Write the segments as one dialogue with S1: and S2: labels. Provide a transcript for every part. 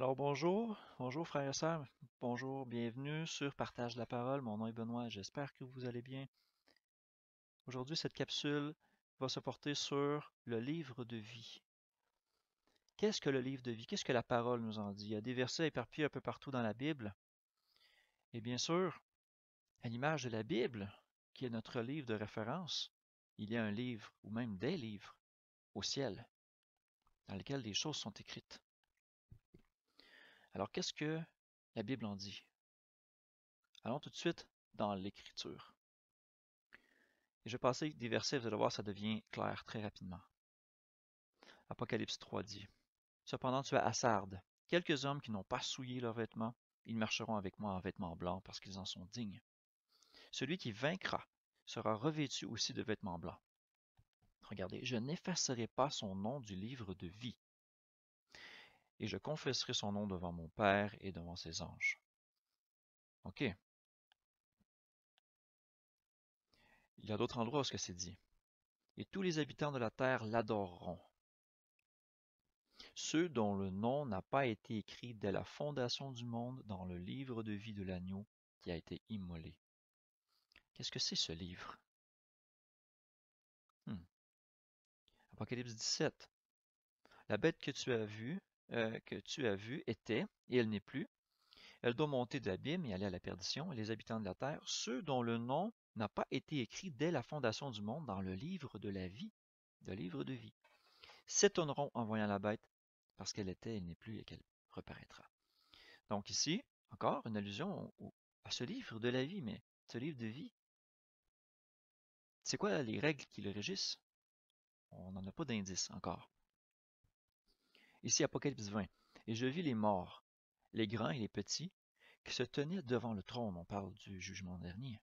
S1: Alors bonjour frères et sœurs, bonjour, bienvenue sur Partage la parole. Mon nom est Benoît, j'espère que vous allez bien. Aujourd'hui, cette capsule va se porter sur le livre de vie. Qu'est-ce que le livre de vie? Qu'est-ce que la parole nous en dit? Il y a des versets éparpillés un peu partout dans la Bible. Et bien sûr, à l'image de la Bible, qui est notre livre de référence, il y a un livre, ou même des livres, au ciel, dans lesquels des choses sont écrites. Alors, qu'est-ce que la Bible en dit? Allons tout de suite dans l'Écriture. Et je vais passer des versets, vous allez voir, ça devient clair très rapidement. Apocalypse 3 dit, cependant tu as Assarde, quelques hommes qui n'ont pas souillé leurs vêtements, ils marcheront avec moi en vêtements blancs parce qu'ils en sont dignes. Celui qui vaincra sera revêtu aussi de vêtements blancs. Regardez, je n'effacerai pas son nom du livre de vie, et je confesserai son nom devant mon Père et devant ses anges. OK. Il y a d'autres endroits où ce que c'est dit. Et tous les habitants de la terre l'adoreront. Ceux dont le nom n'a pas été écrit dès la fondation du monde dans le livre de vie de l'agneau qui a été immolé. Qu'est-ce que c'est ce livre? Hmm. Apocalypse 17. La bête que tu as vue était, et elle n'est plus. Elle doit monter de l'abîme et aller à la perdition, et les habitants de la terre, ceux dont le nom n'a pas été écrit dès la fondation du monde dans le livre de la vie, le livre de vie, s'étonneront en voyant la bête, parce qu'elle était, elle n'est plus, et qu'elle reparaîtra. Donc ici, encore une allusion à ce livre de la vie, mais ce livre de vie, c'est quoi les règles qui le régissent? On n'en a pas d'indice encore. Ici, Apocalypse 20. Et je vis les morts, les grands et les petits, qui se tenaient devant le trône, on parle du jugement dernier.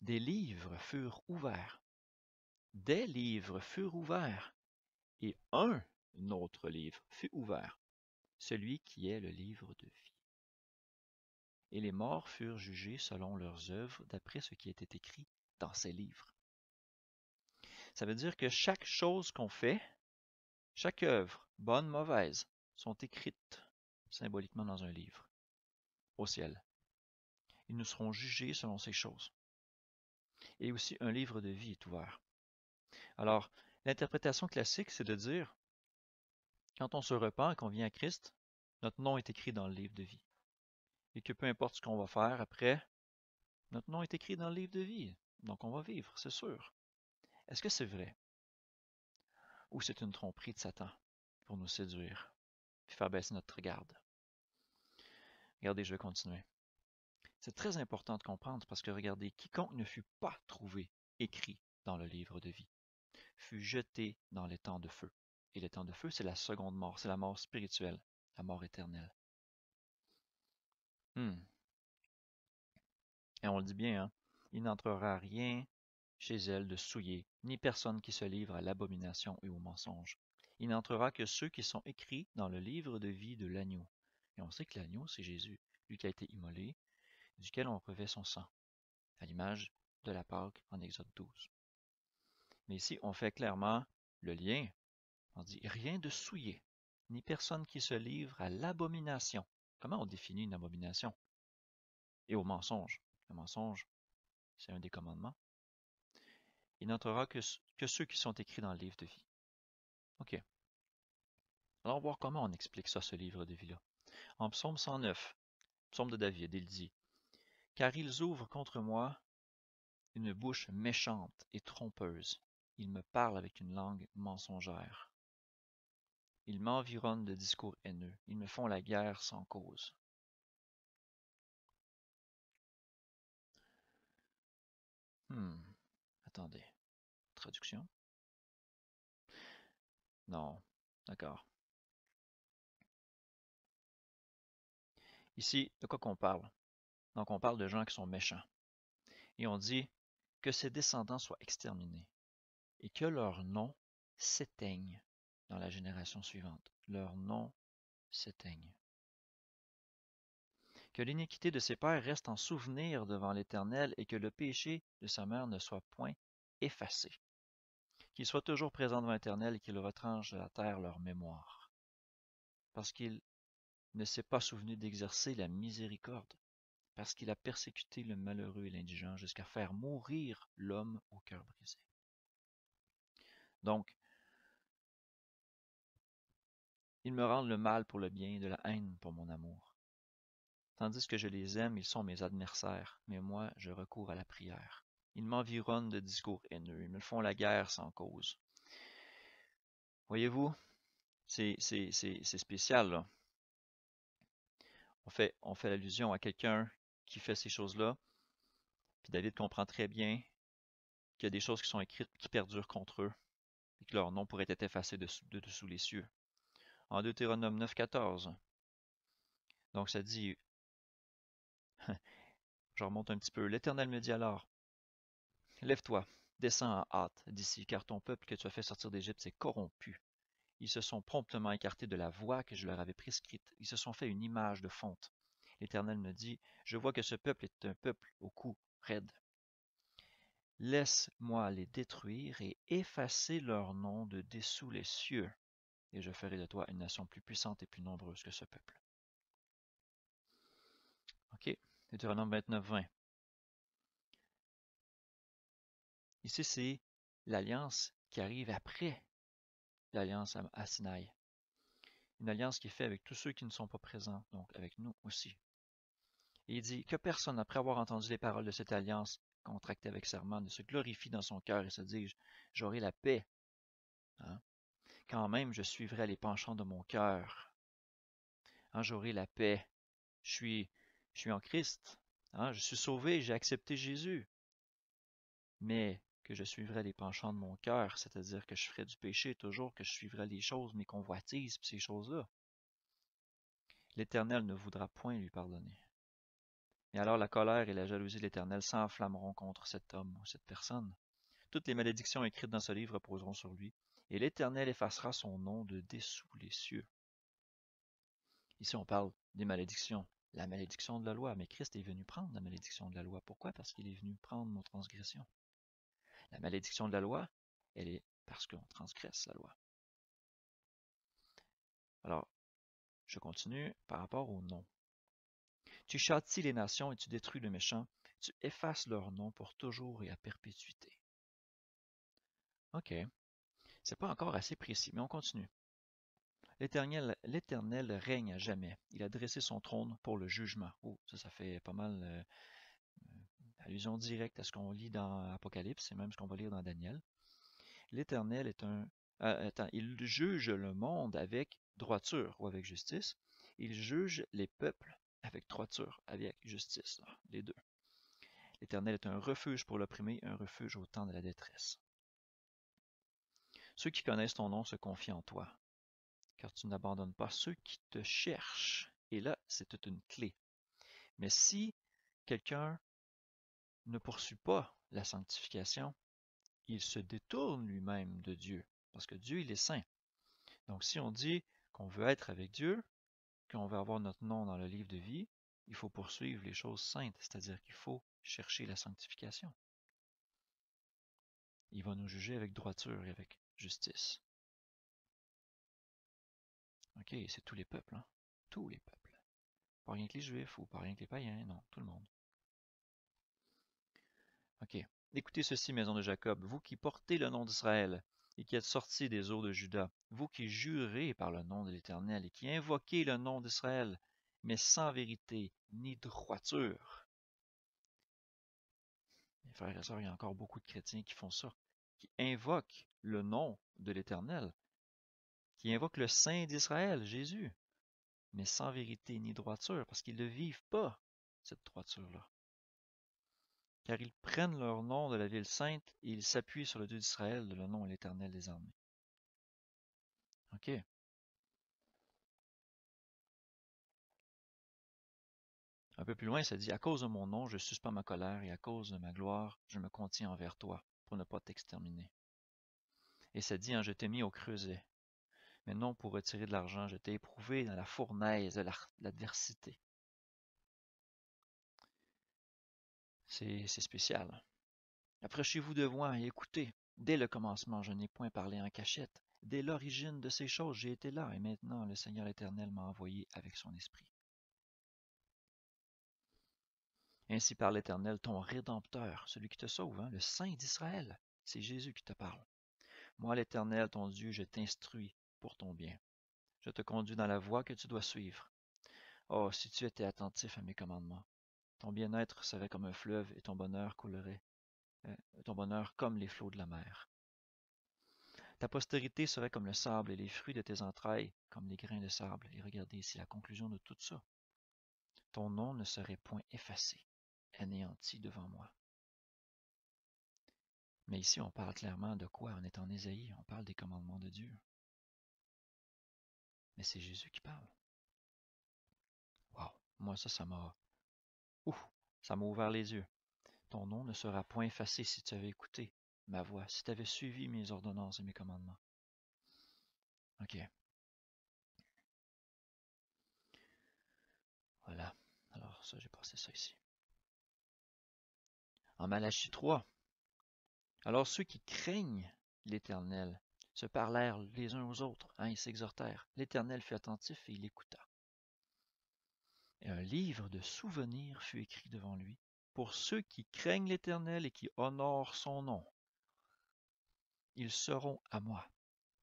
S1: Des livres furent ouverts. Des livres furent ouverts. Et un autre livre fut ouvert, celui qui est le livre de vie. Et les morts furent jugés selon leurs œuvres, d'après ce qui était écrit dans ces livres. Ça veut dire que chaque chose qu'on fait, chaque œuvre, bonne, mauvaise, sont écrites symboliquement dans un livre, au ciel. Et nous serons jugés selon ces choses. Et aussi, un livre de vie est ouvert. Alors, l'interprétation classique, c'est de dire, quand on se repent et qu'on vient à Christ, notre nom est écrit dans le livre de vie. Et que peu importe ce qu'on va faire après, notre nom est écrit dans le livre de vie. Donc on va vivre, c'est sûr. Est-ce que c'est vrai? Ou c'est une tromperie de Satan pour nous séduire, puis faire baisser notre garde? Regardez, je vais continuer. C'est très important de comprendre parce que regardez, quiconque ne fut pas trouvé écrit dans le livre de vie fut jeté dans les temps de feu. Et les temps de feu, c'est la seconde mort, c'est la mort spirituelle, la mort éternelle. Hmm. Et on le dit bien, hein? Il n'entrera rien chez elle de souillé, ni personne qui se livre à l'abomination et au mensonge. Il n'entrera que ceux qui sont écrits dans le livre de vie de l'agneau. Et on sait que l'agneau, c'est Jésus, lui qui a été immolé, duquel on revêt son sang, à l'image de la Pâque en Exode 12. Mais ici, on fait clairement le lien. On dit rien de souillé, ni personne qui se livre à l'abomination. Comment on définit une abomination? Et au mensonge. Le mensonge, c'est un des commandements. Il n'entrera que ceux qui sont écrits dans le livre de vie. OK. Allons voir comment on explique ça, ce livre de vie-là. En psaume 109, psaume de David, il dit, car ils ouvrent contre moi une bouche méchante et trompeuse. Ils me parlent avec une langue mensongère. Ils m'environnent de discours haineux. Ils me font la guerre sans cause. Attendez. Traduction? Non. D'accord. Ici, de quoi qu'on parle? Donc, on parle de gens qui sont méchants. Et on dit que ses descendants soient exterminés et que leur nom s'éteigne dans la génération suivante. Leur nom s'éteigne. Que l'iniquité de ses pères reste en souvenir devant l'Éternel et que le péché de sa mère ne soit point effacé. Qu'il soit toujours présent devant l'Éternel et qu'il retranche de la terre leur mémoire. Parce qu'ils ne s'est pas souvenu d'exercer la miséricorde, parce qu'il a persécuté le malheureux et l'indigent jusqu'à faire mourir l'homme au cœur brisé. Donc, ils me rendent le mal pour le bien et de la haine pour mon amour. Tandis que je les aime, ils sont mes adversaires, mais moi, je recours à la prière. Ils m'environnent de discours haineux, ils me font la guerre sans cause. Voyez-vous, c'est spécial, là. On fait allusion à quelqu'un qui fait ces choses-là, puis David comprend très bien qu'il y a des choses qui sont écrites qui perdurent contre eux, et que leur nom pourrait être effacé de dessous les cieux. En Deutéronome 9,14, donc ça dit, je remonte un petit peu, l'Éternel me dit alors, lève-toi, descends en hâte d'ici, car ton peuple que tu as fait sortir d'Égypte s'est corrompu. Ils se sont promptement écartés de la voie que je leur avais prescrite. Ils se sont fait une image de fonte. L'Éternel me dit, je vois que ce peuple est un peuple au cou raide. Laisse-moi les détruire et effacer leur nom de dessous les cieux, et je ferai de toi une nation plus puissante et plus nombreuse que ce peuple. Ok, Deutéronome 29, 20. Ici, c'est l'alliance qui arrive après l'alliance à Sinaï. Une alliance qui est faite avec tous ceux qui ne sont pas présents, donc avec nous aussi. Et il dit que personne, après avoir entendu les paroles de cette alliance contractée avec serment, ne se glorifie dans son cœur et se dise j'aurai la paix. Hein? Quand même, je suivrai les penchants de mon cœur. Hein, j'aurai la paix. Je suis en Christ. Hein? Je suis sauvé, j'ai accepté Jésus. Mais que je suivrai les penchants de mon cœur, c'est-à-dire que je ferai du péché toujours, que je suivrai les choses, mes convoitises, puis ces choses-là. L'Éternel ne voudra point lui pardonner. Et alors la colère et la jalousie de l'Éternel s'enflammeront contre cet homme ou cette personne. Toutes les malédictions écrites dans ce livre reposeront sur lui, et l'Éternel effacera son nom de dessous les cieux. Ici, on parle des malédictions. La malédiction de la loi, mais Christ est venu prendre la malédiction de la loi. Pourquoi? Parce qu'il est venu prendre nos transgressions. La malédiction de la loi, elle est parce qu'on transgresse la loi. Alors, je continue par rapport au nom. Tu châties les nations et tu détruis le méchant. Tu effaces leur nom pour toujours et à perpétuité. OK. C'est pas encore assez précis, mais on continue. L'Éternel règne à jamais. Il a dressé son trône pour le jugement. Oh, ça fait pas mal allusion directe à ce qu'on lit dans Apocalypse et même ce qu'on va lire dans Daniel. L'Éternel est un... il juge le monde avec droiture ou avec justice. Il juge les peuples avec droiture, avec justice, là, les deux. L'Éternel est un refuge pour l'opprimé, un refuge au temps de la détresse. Ceux qui connaissent ton nom se confient en toi, car tu n'abandonnes pas ceux qui te cherchent. Et là, c'est toute une clé. Mais si quelqu'un ne poursuit pas la sanctification, il se détourne lui-même de Dieu, parce que Dieu, il est saint. Donc si on dit qu'on veut être avec Dieu, qu'on veut avoir notre nom dans le livre de vie, il faut poursuivre les choses saintes, c'est-à-dire qu'il faut chercher la sanctification. Il va nous juger avec droiture et avec justice. Ok, c'est tous les peuples, hein? Tous les peuples. Pas rien que les Juifs ou pas rien que les païens, non, tout le monde. Ok. Écoutez ceci, maison de Jacob, vous qui portez le nom d'Israël et qui êtes sortis des eaux de Juda, vous qui jurez par le nom de l'Éternel et qui invoquez le nom d'Israël, mais sans vérité ni droiture. Mes frères et sœurs, il y a encore beaucoup de chrétiens qui font ça, qui invoquent le nom de l'Éternel, qui invoquent le Saint d'Israël, Jésus, mais sans vérité ni droiture, parce qu'ils ne vivent pas cette droiture-là. Car ils prennent leur nom de la ville sainte et ils s'appuient sur le Dieu d'Israël, le nom de l'Éternel des armées. OK. Un peu plus loin, ça dit, à cause de mon nom, je suspends ma colère et à cause de ma gloire, je me contiens envers toi pour ne pas t'exterminer. Et ça dit, hein, je t'ai mis au creuset, mais non pour retirer de l'argent, je t'ai éprouvé dans la fournaise de l'adversité. C'est spécial. Approchez-vous de moi et écoutez. Dès le commencement, je n'ai point parlé en cachette. Dès l'origine de ces choses, j'ai été là, et maintenant le Seigneur l'Éternel m'a envoyé avec son esprit. Ainsi parle l'Éternel, ton Rédempteur, celui qui te sauve, le Saint d'Israël. C'est Jésus qui te parle. Moi, l'Éternel, ton Dieu, je t'instruis pour ton bien. Je te conduis dans la voie que tu dois suivre. Oh, si tu étais attentif à mes commandements, ton bien-être serait comme un fleuve et ton bonheur coulerait, ton bonheur comme les flots de la mer. Ta postérité serait comme le sable et les fruits de tes entrailles comme les grains de sable. Et regardez ici la conclusion de tout ça. Ton nom ne serait point effacé, anéanti devant moi. Mais ici, on parle clairement de quoi? On est en Ésaïe, on parle des commandements de Dieu. Mais c'est Jésus qui parle. Wow! Moi, ça m'a... Ouf! Ça m'a ouvert les yeux. Ton nom ne sera point effacé si tu avais écouté ma voix, si tu avais suivi mes ordonnances et mes commandements. OK. Voilà. Alors, ça, j'ai passé ça ici. En Malachie 3. Alors ceux qui craignent l'Éternel se parlèrent les uns aux autres, ils s'exhortèrent. L'Éternel fut attentif et il écouta. Et un livre de souvenirs fut écrit devant lui pour ceux qui craignent l'Éternel et qui honorent son nom. Ils seront à moi,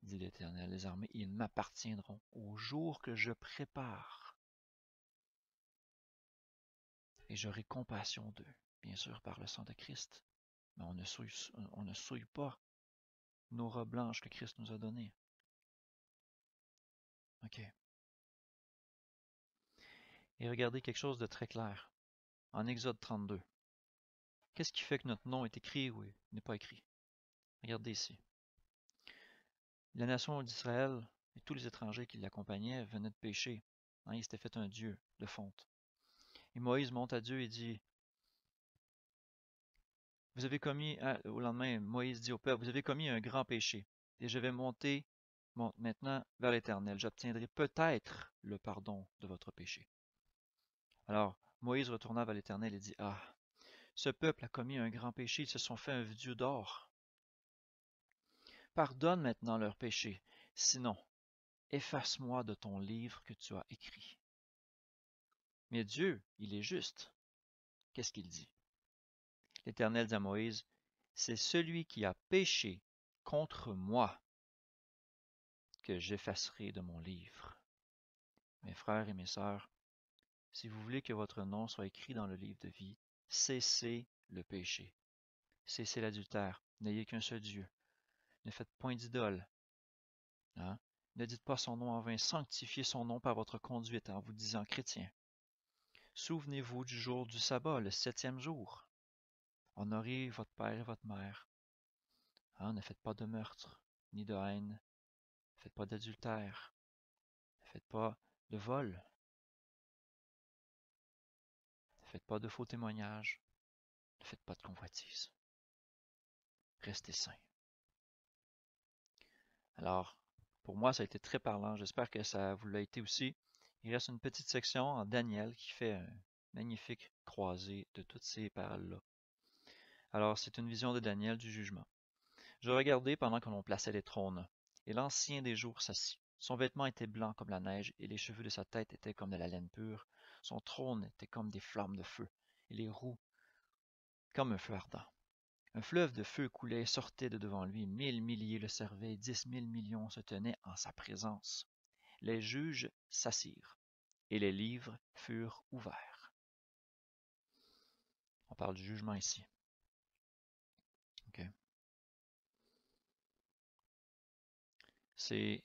S1: dit l'Éternel des armées, et ils m'appartiendront au jour que je prépare. Et j'aurai compassion d'eux, bien sûr par le sang de Christ. Mais on ne souille pas nos robes blanches que Christ nous a données. OK. Et regardez quelque chose de très clair. En Exode 32, qu'est-ce qui fait que notre nom est écrit ou n'est pas écrit? Regardez ici. La nation d'Israël et tous les étrangers qui l'accompagnaient venaient de pécher. Ils s'étaient fait un dieu de fonte. Et Moïse monte à Dieu et dit, vous avez commis, au lendemain, Moïse dit au peuple, vous avez commis un grand péché. Et je vais monter maintenant vers l'Éternel. J'obtiendrai peut-être le pardon de votre péché. Alors, Moïse retourna vers l'Éternel et dit, ah, ce peuple a commis un grand péché, ils se sont fait un dieu d'or. Pardonne maintenant leurs péchés, sinon, efface-moi de ton livre que tu as écrit. Mais Dieu, il est juste. Qu'est-ce qu'il dit? L'Éternel dit à Moïse, c'est celui qui a péché contre moi que j'effacerai de mon livre. Mes frères et mes sœurs, si vous voulez que votre nom soit écrit dans le livre de vie, cessez le péché. Cessez l'adultère. N'ayez qu'un seul Dieu. Ne faites point d'idole. Ne dites pas son nom en vain. Sanctifiez son nom par votre conduite en vous disant chrétien. Souvenez-vous du jour du sabbat, le 7e jour. Honorez votre père et votre mère. Ne faites pas de meurtre, ni de haine. Ne faites pas d'adultère. Ne faites pas de vol. Ne faites pas de faux témoignages. Ne faites pas de convoitise. Restez saints. Alors, pour moi, ça a été très parlant. J'espère que ça vous l'a été aussi. Il reste une petite section en Daniel qui fait un magnifique croisé de toutes ces paroles-là. Alors, c'est une vision de Daniel du jugement. Je regardais pendant que l'on plaçait les trônes, et l'ancien des jours s'assit. Son vêtement était blanc comme la neige, et les cheveux de sa tête étaient comme de la laine pure. Son trône était comme des flammes de feu, et les roues comme un feu ardent. Un fleuve de feu coulait et sortait de devant lui. 1000 milliers le servaient, 10 000 millions se tenaient en sa présence. Les juges s'assirent, et les livres furent ouverts. On parle du jugement ici. Okay.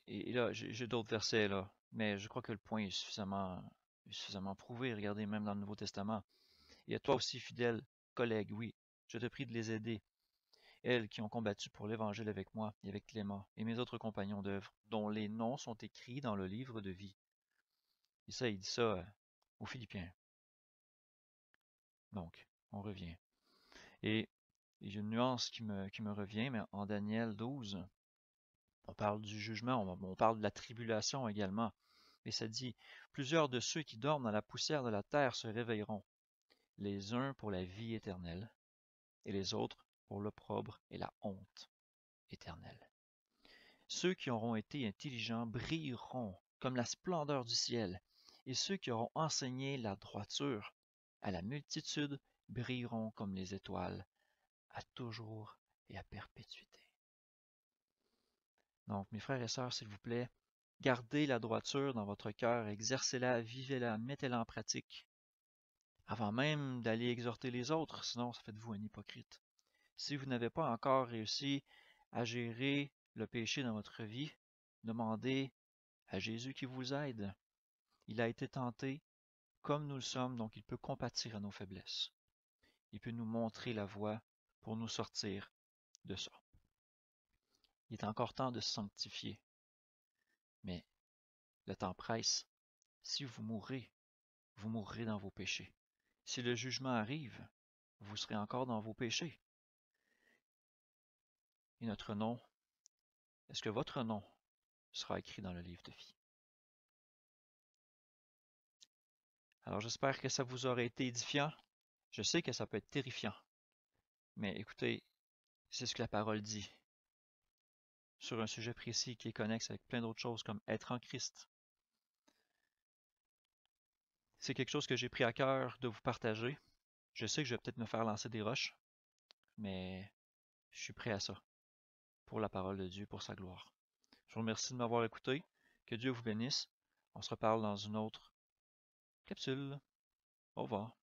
S1: Et là, j'ai d'autres versets là, mais je crois que le point est suffisamment prouvé. Regardez, même dans le Nouveau Testament. Et à toi aussi, fidèle collègue, oui, je te prie de les aider. Elles qui ont combattu pour l'Évangile avec moi et avec Clément et mes autres compagnons d'œuvre, dont les noms sont écrits dans le livre de vie. Et ça, il dit ça aux Philippiens. Donc, on revient. Et j'ai une nuance qui me revient, mais en Daniel 12, on parle du jugement, on parle de la tribulation également. Et ça dit, plusieurs de ceux qui dorment dans la poussière de la terre se réveilleront, les uns pour la vie éternelle, et les autres pour l'opprobre et la honte éternelle. Ceux qui auront été intelligents brilleront comme la splendeur du ciel, et ceux qui auront enseigné la droiture à la multitude brilleront comme les étoiles, à toujours et à perpétuité. Donc, mes frères et sœurs, s'il vous plaît, gardez la droiture dans votre cœur, exercez-la, vivez-la, mettez-la en pratique, avant même d'aller exhorter les autres, sinon ça fait de vous un hypocrite. Si vous n'avez pas encore réussi à gérer le péché dans votre vie, demandez à Jésus qui vous aide. Il a été tenté comme nous le sommes, donc il peut compatir à nos faiblesses. Il peut nous montrer la voie pour nous sortir de ça. Il est encore temps de se sanctifier, mais le temps presse. Si vous mourrez dans vos péchés. Si le jugement arrive, vous serez encore dans vos péchés. Et notre nom, est-ce que votre nom sera écrit dans le livre de vie? Alors j'espère que ça vous aura été édifiant. Je sais que ça peut être terrifiant, mais écoutez, c'est ce que la parole dit sur un sujet précis qui est connexe avec plein d'autres choses comme être en Christ. C'est quelque chose que j'ai pris à cœur de vous partager. Je sais que je vais peut-être me faire lancer des roches, mais je suis prêt à ça pour la parole de Dieu, pour sa gloire. Je vous remercie de m'avoir écouté. Que Dieu vous bénisse. On se reparle dans une autre capsule. Au revoir.